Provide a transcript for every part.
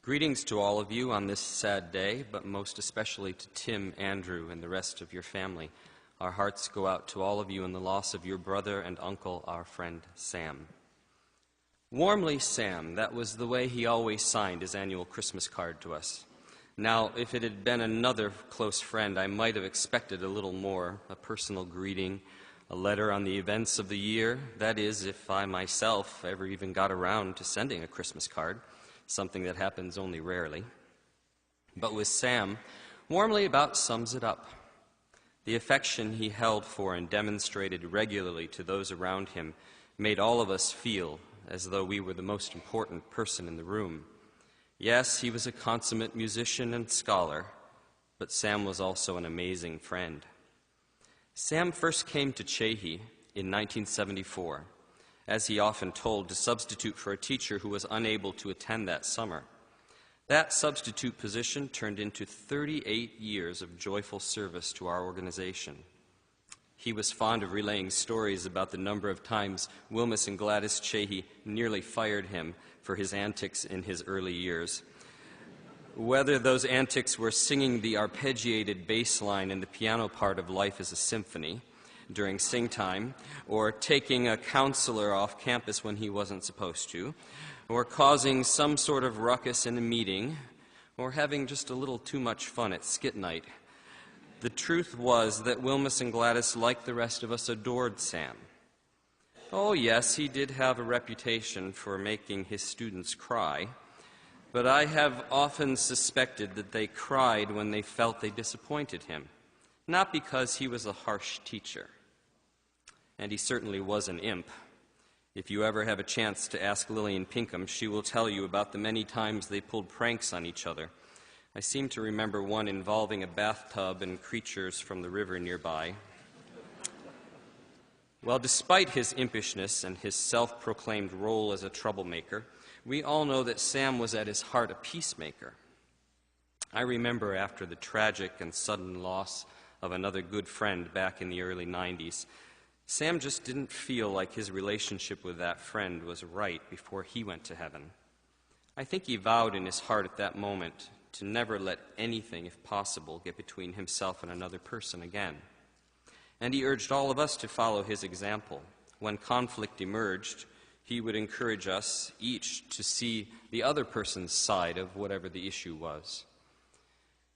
Greetings to all of you on this sad day, but most especially to Tim, Andrew, and the rest of your family. Our hearts go out to all of you in the loss of your brother and uncle, our friend Sam. Warmly, Sam, that was the way he always signed his annual Christmas card to us. Now, if it had been another close friend, I might have expected a little more, a personal greeting, a letter on the events of the year, that is, if I myself ever even got around to sending a Christmas card, something that happens only rarely. But with Sam, warmly about sums it up. The affection he held for and demonstrated regularly to those around him made all of us feel as though we were the most important person in the room. Yes, he was a consummate musician and scholar, but Sam was also an amazing friend. Sam first came to Chehi in 1974, as he often told, to substitute for a teacher who was unable to attend that summer. That substitute position turned into 38 years of joyful service to our organization. He was fond of relaying stories about the number of times Wilmus and Gladys Chehi nearly fired him for his antics in his early years. Whether those antics were singing the arpeggiated bass line in the piano part of Life is a Symphony during sing time, or taking a counselor off campus when he wasn't supposed to, or causing some sort of ruckus in a meeting, or having just a little too much fun at skit night. The truth was that Wilmus and Gladys, like the rest of us, adored Sam. Oh yes, he did have a reputation for making his students cry, but I have often suspected that they cried when they felt they disappointed him, not because he was a harsh teacher. And he certainly was an imp. If you ever have a chance to ask Lillian Pinkham, she will tell you about the many times they pulled pranks on each other. I seem to remember one involving a bathtub and creatures from the river nearby. Well, despite his impishness and his self-proclaimed role as a troublemaker, we all know that Sam was at his heart a peacemaker. I remember after the tragic and sudden loss of another good friend back in the early 90s, Sam just didn't feel like his relationship with that friend was right before he went to heaven. I think he vowed in his heart at that moment to never let anything, if possible, get between himself and another person again. And he urged all of us to follow his example. When conflict emerged, he would encourage us each to see the other person's side of whatever the issue was.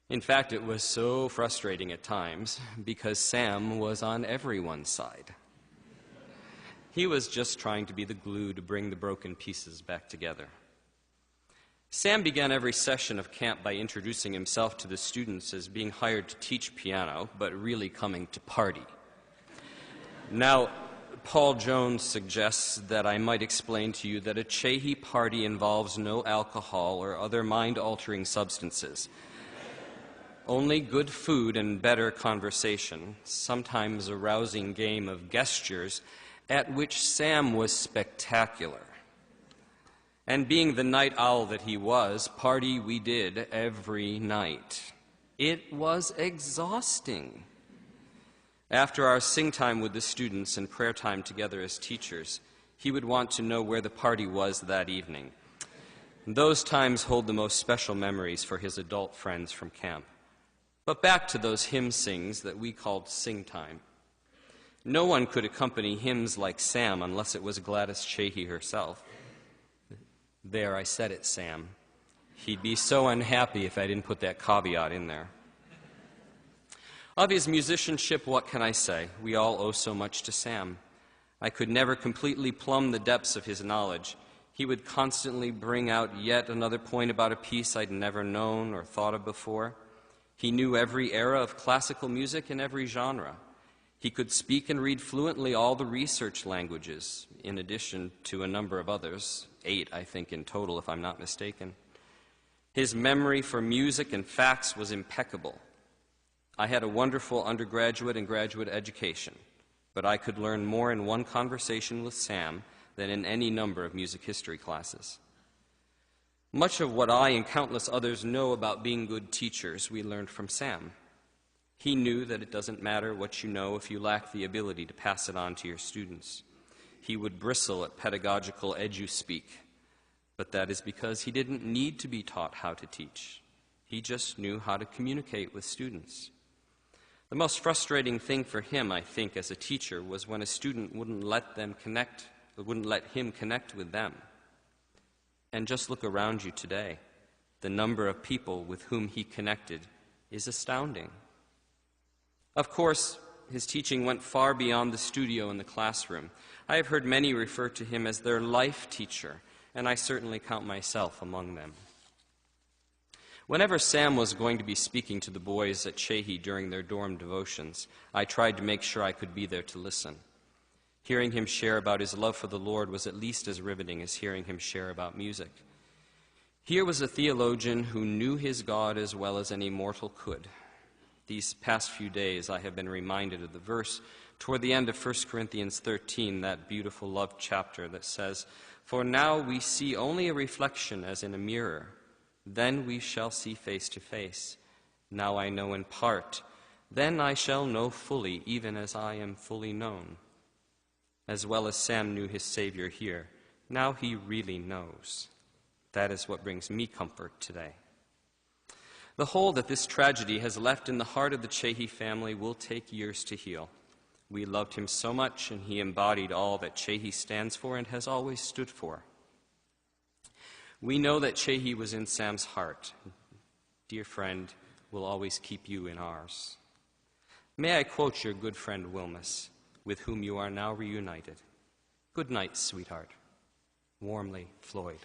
In fact, it was so frustrating at times because Sam was on everyone's side. He was just trying to be the glue to bring the broken pieces back together. Sam began every session of camp by introducing himself to the students as being hired to teach piano, but really coming to party. Now, Paul Jones suggests that I might explain to you that a Chehi party involves no alcohol or other mind-altering substances. Only good food and better conversation, sometimes a rousing game of gestures, at which Sam was spectacular. And being the night owl that he was, party we did every night. It was exhausting. After our sing time with the students and prayer time together as teachers, he would want to know where the party was that evening. Those times hold the most special memories for his adult friends from camp. But back to those hymn sings that we called sing time. No one could accompany hymns like Sam unless it was Gladys Chehi herself. There, I said it, Sam. He'd be so unhappy if I didn't put that caveat in there. Of his musicianship, what can I say? We all owe so much to Sam. I could never completely plumb the depths of his knowledge. He would constantly bring out yet another point about a piece I'd never known or thought of before. He knew every era of classical music in every genre. He could speak and read fluently all the research languages, in addition to a number of others, 8, I think, in total, if I'm not mistaken. His memory for music and facts was impeccable. I had a wonderful undergraduate and graduate education, but I could learn more in one conversation with Sam than in any number of music history classes. Much of what I and countless others know about being good teachers, we learned from Sam. He knew that it doesn't matter what you know if you lack the ability to pass it on to your students. He would bristle at pedagogical edu-speak, But that is because he didn't need to be taught how to teach. He just knew how to communicate with students. The most frustrating thing for him, I think, as a teacher, was when a student wouldn't let him connect with them. And just look around you today. The number of people with whom he connected is astounding. Of course, his teaching went far beyond the studio and the classroom. I have heard many refer to him as their life teacher, and I certainly count myself among them. Whenever Sam was going to be speaking to the boys at Chahy during their dorm devotions, I tried to make sure I could be there to listen. Hearing him share about his love for the Lord was at least as riveting as hearing him share about music. Here was a theologian who knew his God as well as any mortal could. These past few days I have been reminded of the verse toward the end of 1 Corinthians 13, that beautiful love chapter that says, "For now we see only a reflection as in a mirror. Then we shall see face to face. Now I know in part. Then I shall know fully, even as I am fully known." As well as Sam knew his Savior here, now he really knows. That is what brings me comfort today. The hole that this tragedy has left in the heart of the Chahy family will take years to heal. We loved him so much, and he embodied all that Chahy stands for and has always stood for. We know that Chahy was in Sam's heart. Dear friend, we'll always keep you in ours. May I quote your good friend Wilmus, with whom you are now reunited. Good night, sweetheart. Warmly, Floyd.